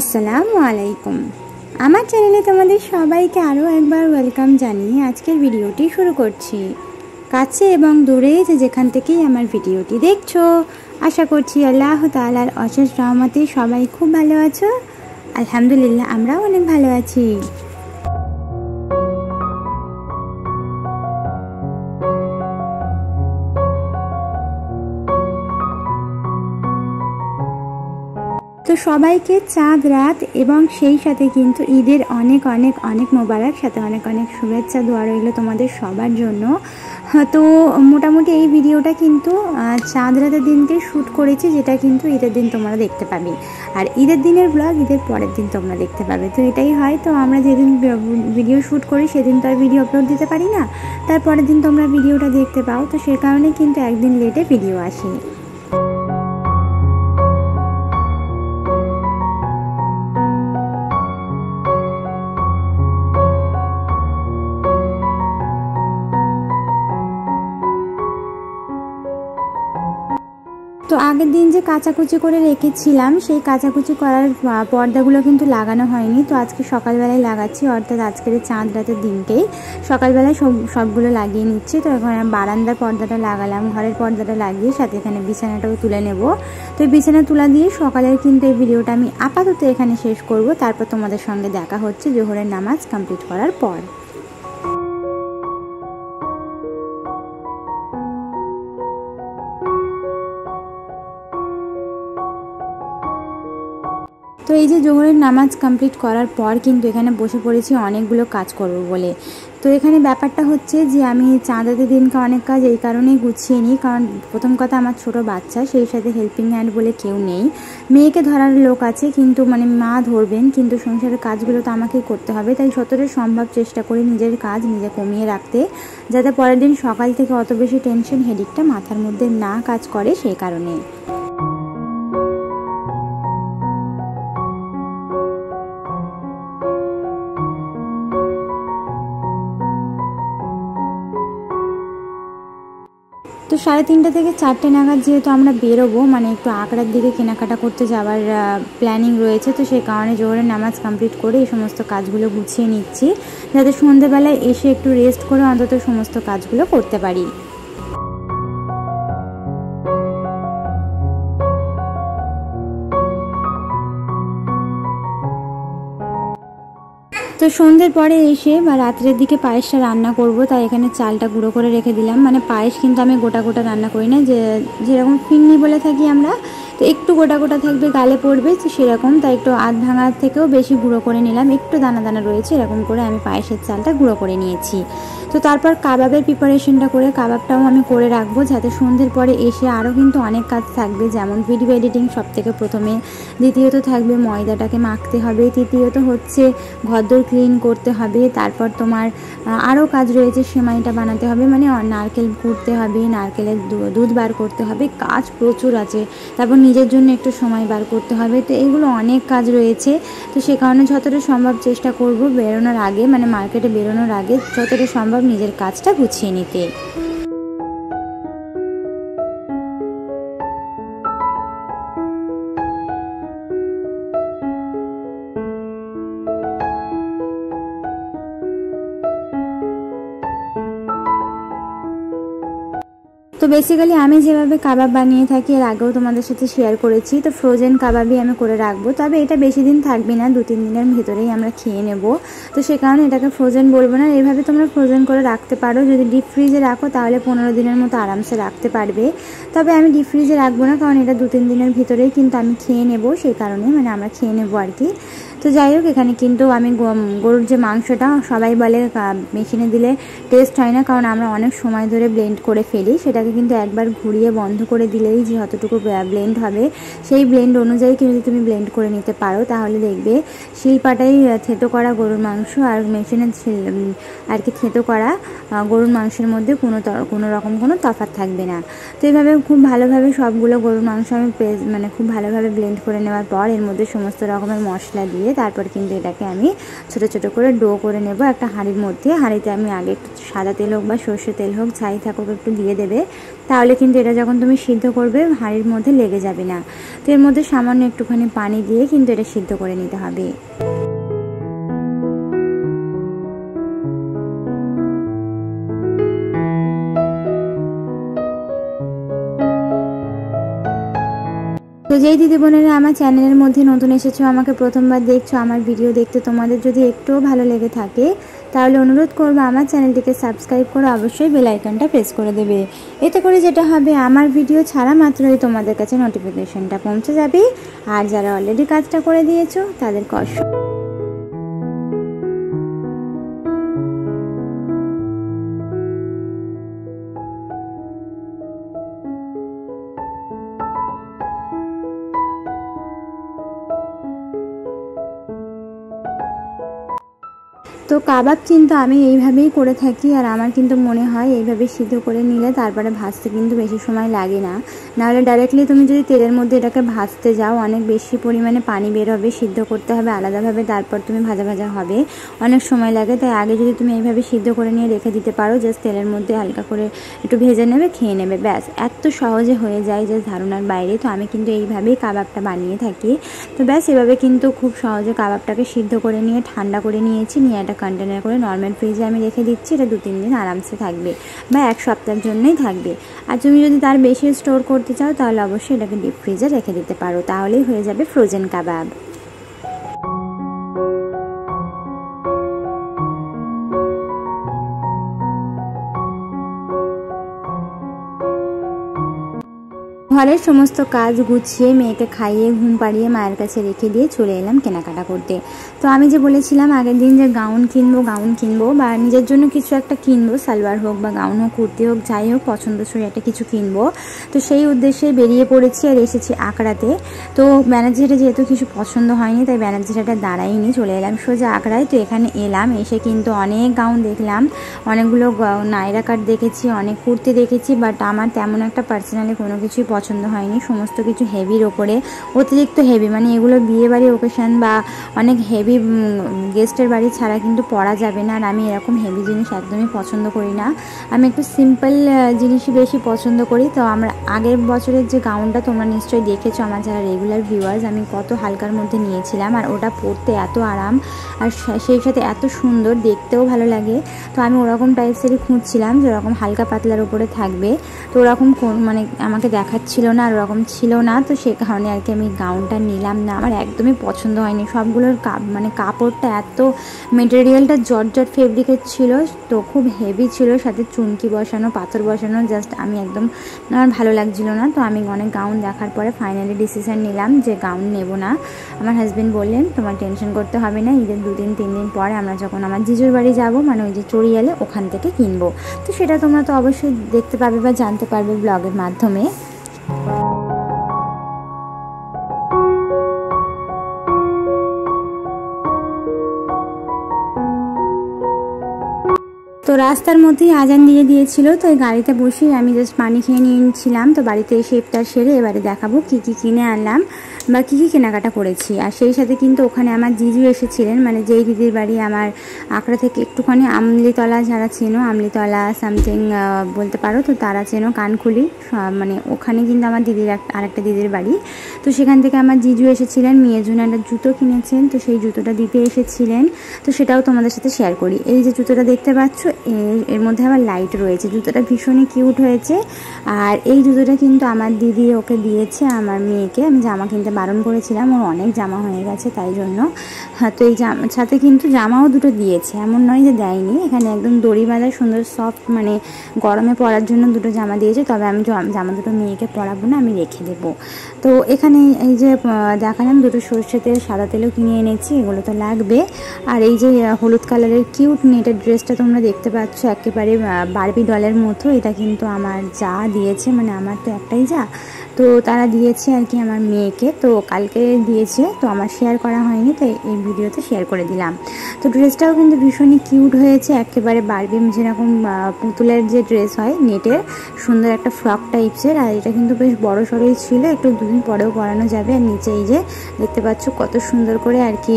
আসসালামু আলাইকুম। আমার চ্যানেলে তোমাদের সবাইকে আরও একবার ওয়েলকাম জানিয়ে আজকের ভিডিওটি শুরু করছি। কাছে এবং দূরে যেখান থেকেই আমার ভিডিওটি দেখছো, আশা করছি আল্লাহ তাআলার অশেষ রহমতে সবাই খুব ভালো আছো। আলহামদুলিল্লাহ, আমরাও অনেক ভালো আছি। তো সবাইকে চাঁদ রাত এবং সেই সাথে কিন্তু ঈদের অনেক অনেক অনেক মোবারক, সাথে অনেক অনেক শুভেচ্ছা দোয়া রইল তোমাদের সবার জন্য। তো মোটামুটি এই ভিডিওটা কিন্তু চাঁদ রাতের দিনকে শ্যুট করেছি, যেটা কিন্তু ঈদের দিন তোমরা দেখতে পাবে। আর ঈদের দিনের ব্লগ ঈদের পরের দিন তোমরা দেখতে পাবে। তো এটাই হয়, তো আমরা যেদিন ভিডিও শ্যুট করি সেদিন তো আর ভিডিও আপলোড দিতে পারি না, তারপরের দিন তোমরা ভিডিওটা দেখতে পাও। তো সে কারণে কিন্তু একদিন লেটে ভিডিও আসে। তো আগের দিন যে কাচাকুচি করে রেখেছিলাম, সেই কাচাকুচি করার পর্দাগুলো কিন্তু লাগানো হয়নি। তো আজকে সকালবেলায় লাগাচ্ছি, অর্থাৎ আজকের চাঁদ রাতের দিনকেই সকালবেলায় সবগুলো লাগিয়ে নিচ্ছি। তো এখন বারান্দার পর্দাটা লাগালাম, ঘরের পর্দাটা লাগিয়ে সাথে এখানে বিছানাটাও তুলে নেব। তো বিছানা তুলা দিয়ে সকালের কিন্তু এই ভিডিওটা আমি আপাতত এখানে শেষ করব। তারপর তোমাদের সঙ্গে দেখা হচ্ছে জোহরের নামাজ কমপ্লিট করার পর। তো এই যে জোহরের নামাজ কমপ্লিট করার পর কিন্তু এখানে বসে পড়েছি অনেকগুলো কাজ করব বলে। তো এখানে ব্যাপারটা হচ্ছে যে আমি চাঁদ রাতের দিনকে অনেক কাজ এই কারণেই গুছিয়ে নিই, কারণ প্রথম কথা আমার ছোট বাচ্চা, সেই সাথে হেল্পিং হ্যান্ড বলে কেউ নেই। মেয়েকে ধরার লোক আছে, কিন্তু মা ধরবেন, কিন্তু সংসারের কাজগুলো তো আমাকেই করতে হবে। তাই যতটা সম্ভব চেষ্টা করি নিজের কাজ নিজে কমিয়ে রাখতে, যাতে পরের দিন সকাল থেকে অত বেশি টেনশন হেডেকটা মাথার মধ্যে না কাজ করে, সেই কারণে। তো 3:30 থেকে 4টে নাগাদ যেহেতু আমরা বেরোবো, একটু আগ্রার দিকে কেনাকাটা করতে যাওয়ার প্ল্যানিং রয়েছে। তো সেই কারণে জোহরের নামাজ কমপ্লিট করে এই সমস্ত কাজগুলো গুছিয়ে নিচ্ছি, যাতে সন্ধ্যেবেলায় এসে একটু রেস্ট করে অন্তত সমস্ত কাজগুলো করতে পারি। তো সন্ধ্যের পরে এসে বা রাত্রের দিকে পায়েসটা রান্না করব, তাই এখানে চালটা গুঁড়ো করে রেখে দিলাম। পায়েস কিন্তু আমি গোটা গোটা রান্না করি না, যেরকম ফিন্নি বলে থাকি আমরা, তো একটু গোটা গোটা থাকবে, গালে পড়বে, তো সেরকম। তাই একটু আধ ভাঙার থেকেও বেশি গুঁড়ো করে নিলাম, একটু দানা দানা রয়েছে, এরকম করে আমি পায়েসের চালটা গুঁড়ো করে নিয়েছি। তো তারপর কাবাবের প্রিপারেশনটা করে কাবাবটাও আমি করে রাখবো, যাতে সন্ধ্যের পরে এসে আরও কিন্তু অনেক কাজ থাকবে, যেমন ভিডিও এডিটিং সব থেকে প্রথমে, দ্বিতীয়ত থাকবে ময়দাটাকে মাখতে হবে, তৃতীয়ত হচ্ছে ঘরদোর ক্লিন করতে হবে, তারপর তোমার আরও কাজ রয়েছে, সেমাইটা বানাতে হবে, নারকেল কুটতে হবে, নারকেলের দুধ বার করতে হবে, কাজ প্রচুর আছে। তারপর নিজের জন্য একটু সময় বার করতে হবে। তো এইগুলো অনেক কাজ রয়েছে। তো সে কারণে যতটা সম্ভব চেষ্টা করব বেরোনোর আগে, মার্কেটে বেরোনোর আগে যতটা সম্ভব নিজের কাজটা গুছিয়ে নিতে। তো বেসিক্যালি আমি যেভাবে কাবাব বানিয়ে থাকি এর আগেও তোমাদের সাথে শেয়ার করেছি। তো ফ্রোজেন কাবাবই আমি করে রাখবো, তবে এটা বেশি দিন থাকবে না, 2-3 দিনের ভিতরেই আমরা খেয়ে নেব। তো সে কারণে এটাকে ফ্রোজেন বলবো না, এইভাবে তোমরা ফ্রোজেন করে রাখতে পারো। যদি ডিপ ফ্রিজে রাখো তাহলে 15 দিনের মতো আরামসে রাখতে পারবে। তবে আমি ডিপ ফ্রিজে রাখবো না, কারণ এটা 2-3 দিনের ভিতরেই কিন্তু আমি খেয়ে নেব, সেই কারণে আমরা খেয়ে নেবো আর কি। তো যাই হোক, এখানে কিন্তু আমি গরুর যে মাংসটা, সবাই বলে মেশিনে দিলে টেস্ট হয় না, কারণ আমরা অনেক সময় ধরে ব্লেন্ড করে ফেলি। সেটাকে কিন্তু একবার ঘুরিয়ে বন্ধ করে দিলেই যে যতটুকু ব্লেন্ড হবে, সেই ব্লেন্ড অনুযায়ী যদি তুমি ব্লেন্ড করে নিতে পারো, তাহলে দেখবে শিলপাটাই থেতো করা গরুর মাংস আর মেশিনে আর কি থেতো করা গরুর মাংসের মধ্যে কোনো রকম কোনো তফাৎ থাকবে না। তো এইভাবে খুব ভালোভাবে সবগুলো গরুর মাংস আমি খুব ভালোভাবে ব্লেন্ড করে নেওয়ার পর এর মধ্যে সমস্ত রকমের মশলা দিয়ে দিয়ে তারপর কিন্তু এটাকে আমি ছোট ছোট করে ডো করে নেব একটা হাঁড়ির মধ্যে। হাঁড়িতে আমি আগে একটু সাদা তেল হোক বা সর্ষে তেল হোক যাই থাকুক একটু দিয়ে দেবে, তাহলে কিন্তু এটা যখন তুমি সিদ্ধ করবে হাঁড়ির মধ্যে লেগে যাবে না। তো এর মধ্যে সামান্য একটুখানি পানি দিয়ে কিন্তু এটা সিদ্ধ করে নিতে হবে। তো যেই দিদি বোনেরা আমার চ্যানেলের মধ্যে নতুন এসেছো, আমাকে প্রথমবার দেখছো, আমার ভিডিও দেখতে তোমাদের যদি একটুও ভালো লেগে থাকে তাহলে অনুরোধ করবো আমার চ্যানেলটিকে সাবস্ক্রাইব করে অবশ্যই বেল আইকনটা প্রেস করে দেবে। এতে করে যেটা হবে আমার ভিডিও ছাড়া মাত্রই তোমাদের কাছে নোটিফিকেশনটা পৌঁছে যাবে। আর যারা অলরেডি কাজটা করে দিয়েছো তাদের কষ্ট। তো কাবাব কিন্তু আমি এইভাবেই করে থাকি, আর আমার কিন্তু মনে হয় এইভাবে সিদ্ধ করে নিলে তারপরে ভাজতে কিন্তু বেশি সময় লাগে না। নাহলে ডাইরেক্টলি তুমি যদি তেলের মধ্যে এটাকে ভাজতে যাও অনেক বেশি পরিমাণে পানি বের হবে, সিদ্ধ করতে হবে আলাদাভাবে, তারপর তুমি ভাজা ভাজা হবে, অনেক সময় লাগে। তাই আগে যদি তুমি এইভাবে সিদ্ধ করে নিয়ে রেখে দিতে পারো, জাস্ট তেলের মধ্যে হালকা করে একটু ভেজে নেবে, খেয়ে নেবে, ব্যাস এত সহজে হয়ে যায় যে ধারণার বাইরে। তো আমি কিন্তু এইভাবেই কাবাবটা বানিয়ে থাকি। তো ব্যাস এভাবে কিন্তু খুব সহজে কাবাবটাকে সিদ্ধ করে নিয়ে ঠান্ডা করে নিয়েছি, নিয়ে একটা কন্টেনার করে নর্মাল ফ্রিজে আমি রেখে দিচ্ছি। এটা 2-3 দিন আরামসে থাকবে বা 1 সপ্তাহের জন্যই থাকবে। আর তুমি যদি তার বেশি স্টোর করতে চাও তাহলে অবশ্যই এটাকে ডিপ ফ্রিজে রেখে দিতে পারো, তাহলেই হয়ে যাবে ফ্রোজেন কাবাব। ঘরের সমস্ত কাজ গুছিয়ে মেয়েকে খাইয়ে ঘুম পাড়িয়ে মায়ের কাছে রেখে দিয়ে চলে এলাম কেনাকাটা করতে। তো আমি যে বলেছিলাম আগের দিন যে গাউন কিনবো বা নিজের জন্য কিছু একটা কিনবো, সালোয়ার হোক বা গাউন হোক, কুর্তি হোক, যাই হোক পছন্দসই একটা কিছু কিনবো। তো সেই উদ্দেশ্যে বেরিয়ে পড়েছি আর এসেছি আকড়াতে। তো ব্যানার্জিটা যেহেতু কিছু পছন্দ হয়নি তাই ব্যানার্জিটা দাঁড়াইনি, চলে এলাম সোজা আকড়ায়। তো এখানে এলাম, এসে কিন্তু অনেক গাউন দেখলাম, অনেকগুলো নায়রা কাট দেখেছি, অনেক কুর্তি দেখেছি, বাট আমার তেমন একটা পার্সোনালি কোনো কিছুই পছন্দ হয়নি। সমস্ত কিছু হেভির ওপরে, অতিরিক্ত হেভি, মানে এগুলো বিয়ে বাড়ি ওকেশন বা অনেক হেভি গেস্টের বাড়ি ছাড়া কিন্তু পরা যাবে না। আর আমি এরকম হেভি জিনিস একদমই পছন্দ করি না, আমি একটু সিম্পল জিনিসই বেশি পছন্দ করি। তো আমরা আগের বছরের যে গাউনটা তোমরা নিশ্চয়ই দেখেছো আমার যারা রেগুলার ভিউয়ার্স, আমি কত হালকার মধ্যে নিয়েছিলাম, আর ওটা পরতে এত আরাম আর সেই সাথে এত সুন্দর, দেখতেও ভালো লাগে। তো আমি ওরকম টাইপসেরই খুঁজছিলাম যেরকম হালকা পাতলার উপরে থাকবে। তো ওরকম মানে আমাকে দেখাচ্ছিল না আর ওরকম ছিল না, তো সে কারণে আর কি আমি গাউনটা নিলাম না। আমার একদমই পছন্দ হয়নি, সবগুলোর মানে কাপড়টা এত, মেটেরিয়ালটা জর্জট ফেব্রিকের ছিল, তো খুব হেভি ছিল, সাথে চুমকি বসানো, পাথর বসানো, জাস্ট আমি একদম আমার ভালো লাগছিল না। তো আমি অনেক গাউন দেখার পরে ফাইনালি ডিসিশন নিলাম যে গাউন নেব না। আমার হাজব্যান্ড বললেন তোমার টেনশন করতে হবে না, ঈদের 2-3 দিন পরে আমরা যখন আমার জিজুর বাড়ি যাব, মানে ওই যে চড়িয়ালে, ওখান থেকে কিনবো। তো সেটা তোমরা তো অবশ্যই দেখতে পাবে বা জানতে পারবে ব্লগের মাধ্যমে। তো রাস্তার মধ্যেই আজান দিয়ে দিয়েছিল, তো এই গাড়িতে বসেই আমি জাস্ট পানি খেয়ে নিয়েছিলাম। তো বাড়িতে এসে ইফতার সেরে এবারে দেখাবো কি কি কিনে আনলাম বা কী কী কেনাকাটা করেছি। আর সেই সাথে কিন্তু ওখানে আমার জিজু এসেছিলেন, মানে যেই দিদির বাড়ি আমার আকড়া থেকে একটুখানি আমলিতলা, যারা চেনো আমলিতলা সামথিং বলতে পারো, তো তারা চেনো কানখুলি, মানে ওখানে কিন্তু আমার দিদির আরেকটা দিদির বাড়ি। তো সেখান থেকে আমার জিজু এসেছিলেন, মেয়ের জন্য একটা জুতো কিনেছেন, তো সেই জুতোটা দিতে এসেছিলেন। তো সেটাও তোমাদের সাথে শেয়ার করি। এই যে জুতোটা দেখতে পাচ্ছ, এর মধ্যে আবার লাইট রয়েছে, জুতোটা ভীষণই কিউট হয়েছে। আর এই জুতোটা কিন্তু আমার দিদি ওকে দিয়েছে, আমার মেয়েকে। আমি জামা কিনতে বারণ করেছিলাম, ওর অনেক জামা হয়ে গেছে তাই জন্য। হ্যাঁ, তো এই সাথে কিন্তু জামাও দুটো দিয়েছে, এমন নয় যে দেয়নি। এখানে একদম দড়ি বাঁধা সুন্দর সফট, মানে গরমে পরার জন্য দুটো জামা দিয়েছে। তবে আমি জামা দুটো মেয়েকে পরাবো না, আমি রেখে দেবো। তো এখানে এই যে দেখালাম দুটো সর্ষে তেল, সাদা তেলও কিনে এনেছি, এগুলো তো লাগবে। আর এই যে হলুদ কালারের কিউট নেটের ড্রেসটা তোমরা দেখতে পাচ্ছ, একেবারে বারবি ডলের মতো, এটা কিন্তু আমার যা দিয়েছে, মানে আমার তো একটাই যা, তো তারা দিয়েছে আর কি আমার মেয়েকে। তো কালকে দিয়েছে, তো আমার শেয়ার করা হয়নি, তো এই ভিডিওতে শেয়ার করে দিলাম। তো ড্রেসটাও কিন্তু ভীষণই কিউট হয়েছে, একেবারে বারবি যেরকম পুতুলের যে ড্রেস হয় নেটের, সুন্দর একটা ফ্রক টাইপসের। আর এটা কিন্তু বেশ বড় সড়োই ছিল, একটু কিছুদিন পরেও পরানো যাবে। আর নিচে এই যে দেখতে পাচ্ছ কত সুন্দর করে আর কি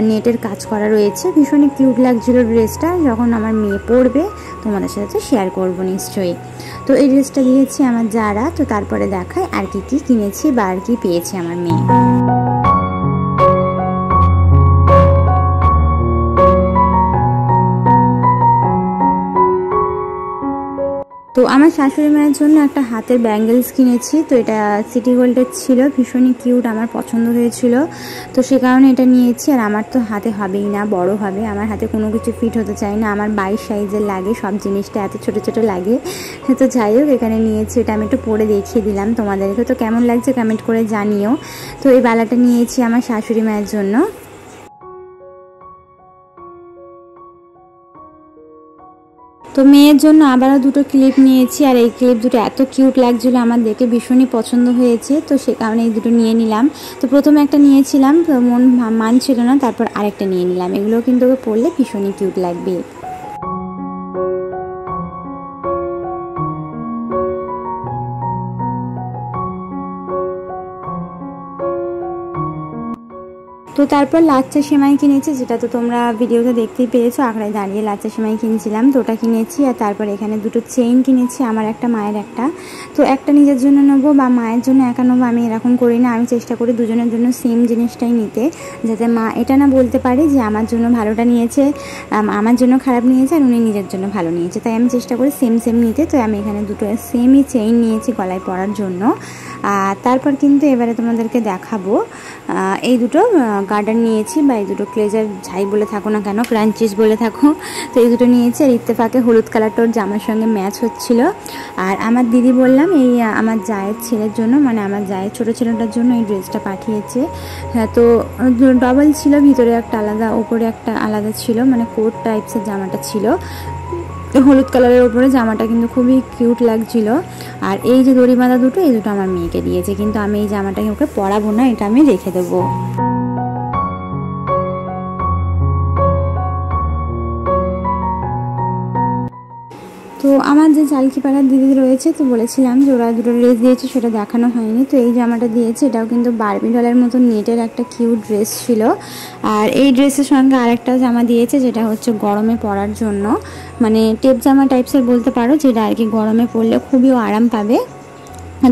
নেটের কাজ করা রয়েছে, ভীষণই কিউট লাগছিল ড্রেসটা। যখন আমার মেয়ে পরবে তোমাদের সাথে শেয়ার করব নিশ্চয়ই। তো এই ড্রেসটা দিয়েছি আমার যারা। তো তারপরে দেখায় আর কি কি কিনেছি বা আর কি পেয়েছি আমার মেয়ে। তো আমার শাশুড়ি মায়ের জন্য একটা হাতের ব্যাঙ্গেলস কিনেছি। তো এটা সিটি গোল্ডের ছিল, ভীষণই কিউট, আমার পছন্দ হয়েছিল। তো সে কারণে এটা নিয়েছি। আর আমার তো হাতে হবেই না, বড় হবে, আমার হাতে কোনো কিছু ফিট হতে চাই না, আমার 22 সাইজের লাগে সব জিনিসটা, এত ছোট ছোট লাগে। তো যাই হোক এখানে নিয়েছি, এটা আমি একটু পরে দেখিয়ে দিলাম তোমাদেরকে। তো কেমন লাগছে কমেন্ট করে জানিও। তো এই বালাটা নিয়েছি আমার শাশুড়ি মায়ের জন্য। তো মেয়ের জন্য আবারও দুটো ক্লিপ নিয়েছি। আর এই ক্লিপ দুটো এত কিউট লাগছিলো আমার, দেখে ভীষণই পছন্দ হয়েছে। তো সে কারণে এই দুটো নিয়ে নিলাম। তো প্রথমে একটা নিয়েছিলাম, তো মন মানছিল না, তারপর আরেকটা নিয়ে নিলাম। এগুলো কিন্তু পরলে ভীষণই কিউট লাগবে। তো তারপর লাচ্চা সেমাই কিনেছি, যেটা তো তোমরা ভিডিওতে দেখতেই পেয়েছো, আখড়ায় দাঁড়িয়ে লাচ্চা সেমাই কিনছিলাম। তো ওটা কিনেছি। আর তারপর এখানে দুটো চেইন কিনেছি, আমার একটা মায়ের একটা। তো একটা নিজের জন্য নেবো বা মায়ের জন্য একা নেবো, আমি এরকম করি না, আমি চেষ্টা করি দুজনের জন্য সেম জিনিসটাই নিতে, যাতে মা এটা না বলতে পারে যে আমার জন্য ভালোটা নিয়েছে, আমার জন্য খারাপ নিয়েছে, আর উনি নিজের জন্য ভালো নিয়েছে। তাই আমি চেষ্টা করি সেম সেম নিতে। তো আমি এখানে দুটো সেমই চেইন নিয়েছি গলায় পরার জন্য। আর তারপর কিন্তু এবারে তোমাদেরকে দেখাবো এই দুটো গার্ডার নিয়েছি, বা এই দুটো ক্লেজার যাই বলে থাকো না কেন, ক্রাঞ্চিস বলে থাকো। তো এই দুটো নিয়েছি। আর ইত্তেফাকে হলুদ কালারটার জামার সঙ্গে ম্যাচ হচ্ছিল। আর আমার দিদি বললাম এই আমার জায়ের ছেলের জন্য, মানে আমার জায়ের ছোটো ছেলেটার জন্য এই ড্রেসটা পাঠিয়েছে। হ্যাঁ, তো ডবল ছিল, ভিতরে একটা আলাদা, ওপরে একটা আলাদা ছিল, মানে কোট টাইপসের জামাটা ছিল। হলুদ কালারের ওপরে জামাটা কিন্তু খুবই কিউট লাগছিল। আর এই যে দড়ি বাঁধা দুটো, এই দুটো আমার মেয়েকে দিয়েছে, কিন্তু আমি এই জামাটাকে ওকে পরাবো না, এটা আমি রেখে দেবো। তো আমার যে চালকিপাড়ার দিদি রয়েছে, তো বলেছিলাম যে ওরা দুটো ড্রেস দিয়েছে, সেটা দেখানো হয়নি। তো এই জামাটা দিয়েছে, এটাও কিন্তু বারবি ডলের মতো নেটের একটা কিউট ড্রেস ছিল। আর এই ড্রেসের সঙ্গে আরেকটা জামা দিয়েছে, যেটা হচ্ছে গরমে পরার জন্য, মানে টেপ জামা টাইপসের বলতে পারো, যেটা আর কি গরমে পরলে খুবই আরাম পাবে।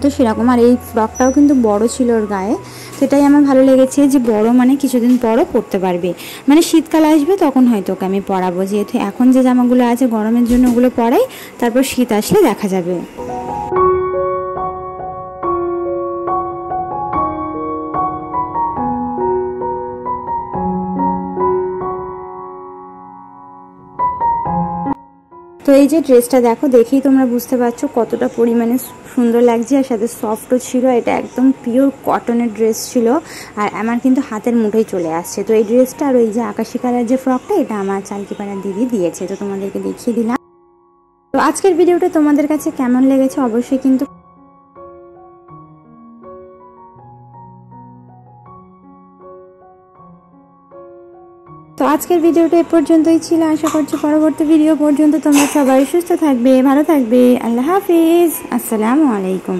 তো সেরকম। আর এই ফ্রকটাও কিন্তু বড় ছিল ওর গায়ে, সেটাই আমার ভালো লেগেছে, যে বড় মানে কিছুদিন পরও পরতে পারবে, মানে শীতকাল আসবে তখন হয়তো ওকে আমি পরাবো, যেহেতু এখন যে জামাগুলো আছে গরমের জন্য ওগুলো পরাই, তারপর শীত আসলে দেখা যাবে। তো এই যে ড্রেসটা দেখো, দেখেই তোমরা বুঝতে পারছো কতটা পরিমাণে সুন্দর লাগছে, আর সাথে সফটও ছিল। এটা একদম পিওর কটনের ড্রেস ছিল, আর আমার কিন্তু হাতের মুঠোয় চলে আসছে। তো এই ড্রেসটা আর ওই যে আকাশি কালার যে ফ্রকটা, এটা আমার চালকিপাড়ার দিদি দিয়েছে। তো তোমাদেরকে দেখিয়ে দিলাম। তো আজকের ভিডিওটা তোমাদের কাছে কেমন লেগেছে অবশ্যই কিন্তু তো আজকের ভিডিওটা এ পর্যন্তই ছিল। আশা করছি পরবর্তী ভিডিও পর্যন্ত তোমরা সবাই সুস্থ থাকবে, ভালো থাকবে। আল্লাহ হাফিজ, আসসালামু আলাইকুম।